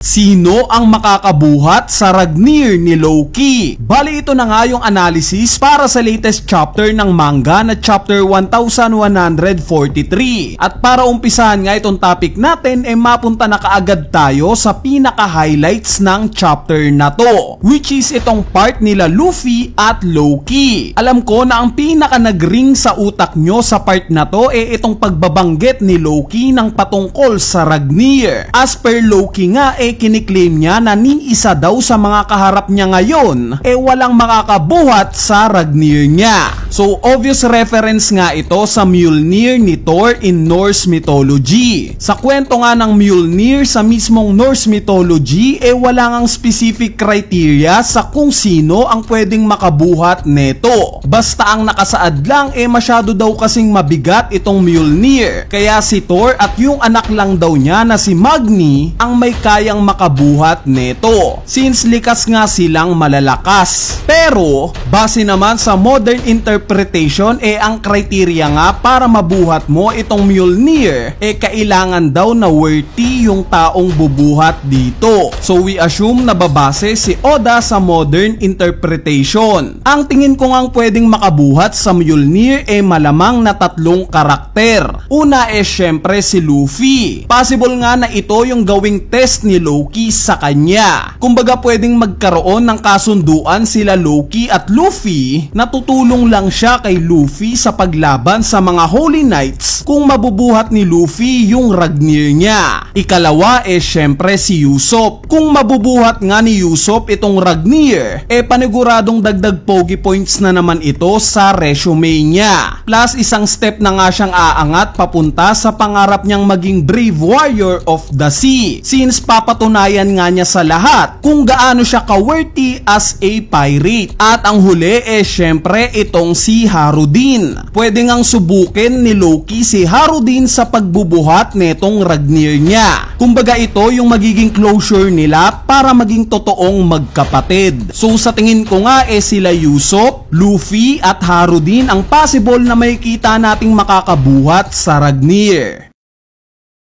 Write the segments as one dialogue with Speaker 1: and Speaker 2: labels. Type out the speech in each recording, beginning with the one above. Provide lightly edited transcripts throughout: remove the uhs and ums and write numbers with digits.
Speaker 1: Sino ang makakabuhat sa Ragnir ni Loki? Bali ito na nga yung analysis para sa latest chapter ng manga na chapter 1143. At para umpisahan nga itong topic natin, mapunta na kaagad tayo sa pinaka-highlights ng chapter na to, which is itong part nila Luffy at Loki. Alam ko na ang pinaka-nagring sa utak nyo sa part na to itong pagbabanggit ni Loki ng patungkol sa Ragnir. As per Loki nga kiniklaim niya na ni isa daw sa mga kaharap niya ngayon walang makakabuhat sa Ragnir niya. So obvious reference nga ito sa Mjolnir ni Thor in Norse mythology. Sa kwento nga ng Mjolnir sa mismong Norse mythology wala ngang specific criteria sa kung sino ang pwedeng makabuhat neto. Basta ang nakasaad lang masyado daw kasing mabigat itong Mjolnir. Kaya si Thor at yung anak lang daw niya na si Magni ang may kayang makabuhat neto, since likas nga silang malalakas. Pero base naman sa modern interpretation ang criteria nga para mabuhat mo itong Mjolnir kailangan daw na worthy yung taong bubuhat dito. So we assume na babase si Oda sa modern interpretation. Ang tingin ko ngang pwedeng makabuhat sa Mjolnir malamang na tatlong karakter. Una syempre si Luffy. Possible nga na ito yung gawing test ni Loki sa kanya. Kumbaga pwedeng magkaroon ng kasunduan sila Loki at Luffy na tutulong lang siya kay Luffy sa paglaban sa mga Holy Knights kung mabubuhat ni Luffy yung Ragnir niya. Ikalawa syempre si Usopp. Kung mabubuhat nga ni Usopp itong Ragnir paniguradong dagdag pogi points na naman ito sa resume niya. Plus isang step na nga siyang aangat papunta sa pangarap niyang maging brave warrior of the sea, since papatunayan nga niya sa lahat kung gaano siya ka-worthy as a pirate. At ang huli syempre itong si Harudin. Pwede ngang subukin ni Loki si Harudin sa pagbubuhat netong Ragnir niya. Kumbaga ito yung magiging closure nila para maging totoong magkapatid. So sa tingin ko nga sila Usopp, Luffy at Harudin ang possible na makikita nating makakabuhat sa Ragnir.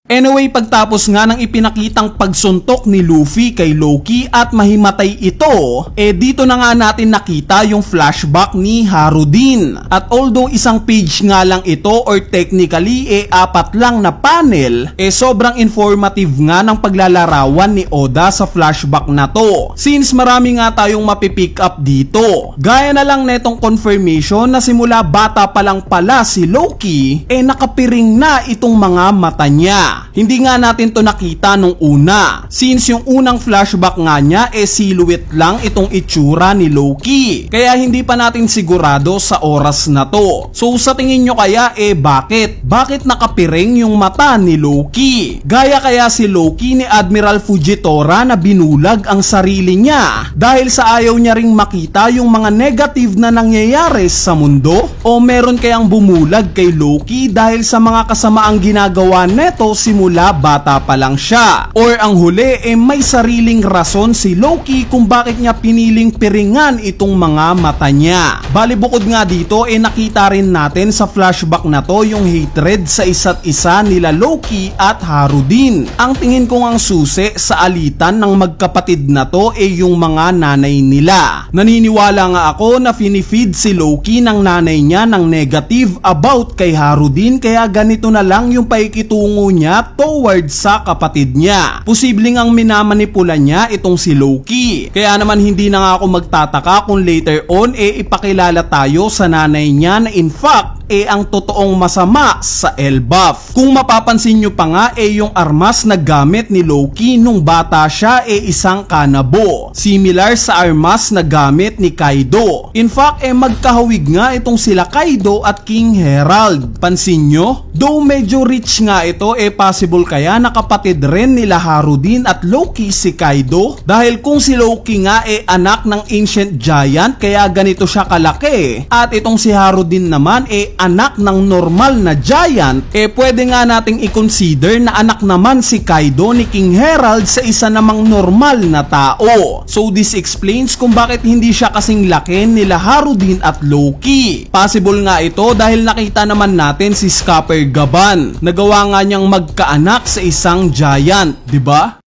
Speaker 1: Anyway, pagtapos nga ng ipinakitang pagsuntok ni Luffy kay Loki at mahimatay ito, dito na nga natin nakita yung flashback ni Harudin. At although isang page nga lang ito or technically 4 lang na panel, sobrang informative nga ng paglalarawan ni Oda sa flashback na to, since marami nga tayong mapipick up dito. Gaya na lang netong confirmation na simula bata pa lang pala si Loki nakapiring na itong mga mata niya. Hindi nga natin to nakita nung una, since yung unang flashback nga niya silhouette lang itong itsura ni Loki. Kaya hindi pa natin sigurado sa oras na to. So sa tingin nyo kaya bakit? Bakit nakapiring yung mata ni Loki? Gaya kaya si Loki ni Admiral Fujitora na binulag ang sarili niya dahil sa ayaw niya ring makita yung mga negative na nangyayari sa mundo? O meron kayang bumulag kay Loki dahil sa mga kasamaang ginagawa neto simula bata pa lang siya? Or ang huli may sariling rason si Loki kung bakit niya piniling piringan itong mga mata niya. Bali bukod nga dito nakita rin natin sa flashback na to yung hatred sa isa't isa nila Loki at Harudin. Ang tingin ko ngang susi sa alitan ng magkapatid na to yung mga nanay nila. Naniniwala nga ako na finifeed si Loki ng nanay niya ng negative about kay Harudin, kaya ganito na lang yung paikitungo niya towards sa kapatid niya. Posibleng ang minamanipula niya itong si Loki. Kaya naman hindi na nga ako magtataka kung later on ipakilala tayo sa nanay niya na in fact ang totoong masama sa Elbaf. Kung mapapansin nyo pa nga yung armas na gamit ni Loki nung bata siya isang kanabo, similar sa armas na gamit ni Kaido. In fact magkahawig nga itong sila Kaido at King Herald. Pansin nyo? Though medyo rich nga ito possible kaya nakapatid rin nila Harudin at Loki si Kaido? Dahil kung si Loki nga anak ng ancient giant kaya ganito siya kalaki, at itong si Harudin naman anak ng normal na giant, pwede nga nating i-consider na anak naman si Kaido ni King Herald sa isa namang normal na tao. So this explains kung bakit hindi siya kasing laki nila Harudin at Loki. Possible nga ito dahil nakita naman natin si Scupper Gaban. Nagawa nga niyang magkaanak sa isang giant, 'di ba?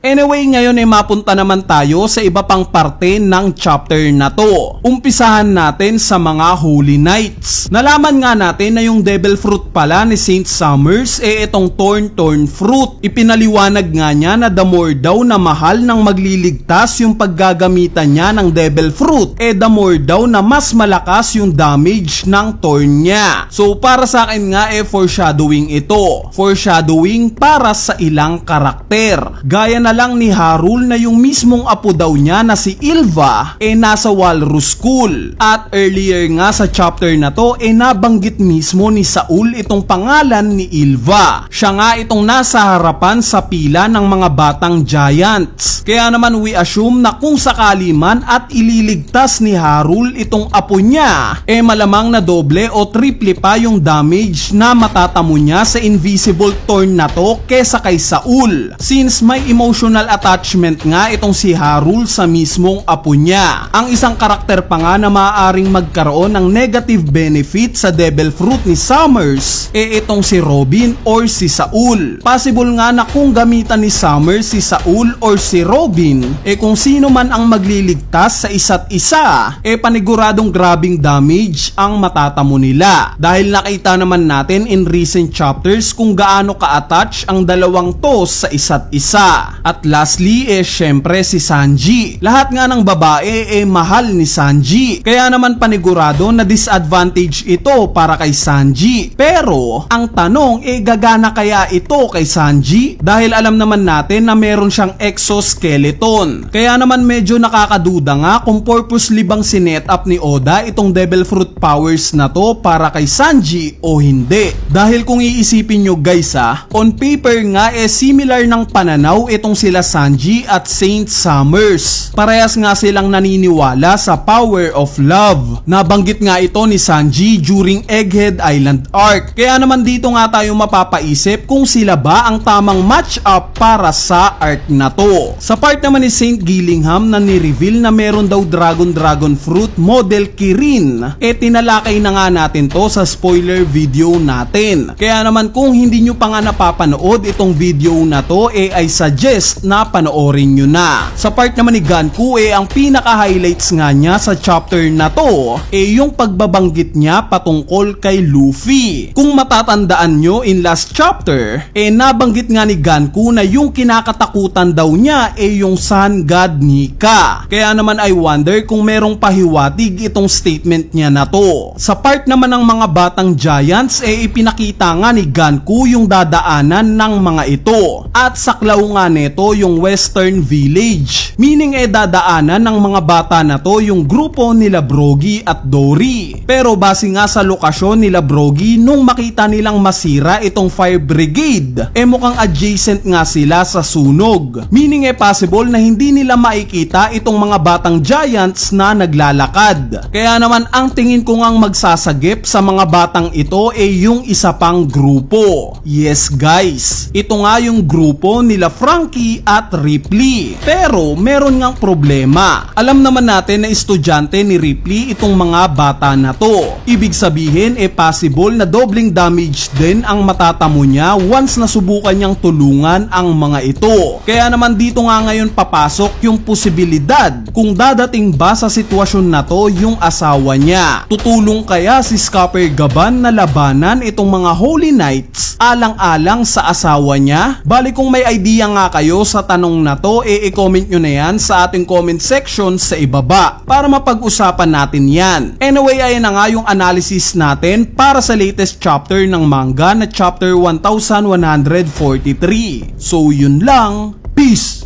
Speaker 1: Anyway, ngayon ay mapunta naman tayo sa iba pang parte ng chapter na to. Umpisahan natin sa mga Holy Knights. Nalaman nga natin na yung devil fruit pala ni Saint Summers itong thorn fruit. Ipinaliwanag nga niya na the more daw na mahal ng magliligtas yung paggagamitan niya ng devil fruit, the more daw na mas malakas yung damage ng thorn niya. So para sa akin nga foreshadowing ito. Foreshadowing para sa ilang karakter. Gaya na lang ni Harul na yung mismong apo daw niya na si Ylva nasa Walrus School. At earlier nga sa chapter na to nabanggit mismo ni Saul itong pangalan ni Ylva. Siya nga itong nasa harapan sa pila ng mga batang giants. Kaya naman we assume na kung sakali man at ililigtas ni Harul itong apo niya, malamang na doble o triple pa yung damage na matatamo niya sa invisible thorn na to kesa kay Saul. Since may emotional attachment nga itong si Harul sa mismong apo niya. Ang isang karakter pa nga na maaaring magkaroon ng negative benefit sa devil fruit ni Summers itong si Robin or si Saul. Possible nga na kung gamitan ni Summers si Saul or si Robin, kung sino man ang magliligtas sa isa't isa, paniguradong grabing damage ang matatamo nila. Dahil nakita naman natin in recent chapters kung gaano ka-attach ang dalawang to sa isa't isa. At lastly, syempre si Sanji. Lahat nga ng babae mahal ni Sanji. Kaya naman panigurado na disadvantage ito para kay Sanji. Pero ang tanong, gagana kaya ito kay Sanji? Dahil alam naman natin na meron siyang exoskeleton. Kaya naman medyo nakakaduda nga kung purposely bang sinet up ni Oda itong devil fruit powers na to para kay Sanji o hindi. Dahil kung iisipin nyo guys on paper nga similar ng pananaw itong sila Sanji at Saint Summers. Parehas nga silang naniniwala sa power of love. Nabanggit nga ito ni Sanji during Egghead Island arc. Kaya naman dito nga tayo mapapaisip kung sila ba ang tamang match up para sa arc na to. Sa part naman ni Saint Gillingham na ni-reveal na meron daw dragon fruit model Kirin, tinalakay na nga natin to sa spoiler video natin. Kaya naman kung hindi nyo pa nga napapanood itong video na to, I suggest na panoorin nyo na. Sa part naman ni Ganku, ang pinaka-highlights nga niya sa chapter na to, yung pagbabanggit niya patungkol kay Luffy. Kung matatandaan nyo in last chapter, nabanggit nga ni Ganku na yung kinakatakutan daw niya yung Sun God Nika. Kaya naman I wonder kung merong pahiwatig itong statement niya na to. Sa part naman ng mga batang giants, ipinakita nga ni Ganku yung dadaanan ng mga ito. At saklaw nga neto yung Western Village. Meaning dadaanan ng mga bata na to yung grupo nila Brogy at Dory. Pero base nga sa lokasyon nila Brogy, nung makita nilang masira itong Fire Brigade, mukhang adjacent nga sila sa sunog. Meaning possible na hindi nila makikita itong mga batang giants na naglalakad. Kaya naman ang tingin ko ngang magsasagip sa mga batang ito yung isa pang grupo. Yes guys, ito nga yung grupo nila Franky at Ripley. Pero meron ngang problema. Alam naman natin na estudyante ni Ripley itong mga bata na to. Ibig sabihin possible na dobling damage din ang matatamo niya once nasubukan niyang tulungan ang mga ito. Kaya naman dito nga ngayon papasok yung posibilidad kung dadating ba sa sitwasyon na to yung asawa niya. Tutulong kaya si Scupper Gaban na labanan itong mga Holy Knights alang-alang sa asawa niya? Bali kung may idea nga kayo sa tanong na to, i-comment nyo na yan sa ating comment section sa ibaba para mapag-usapan natin yan. Anyway, ayan na nga yung analysis natin para sa latest chapter ng manga na chapter 1143. So yun lang, peace!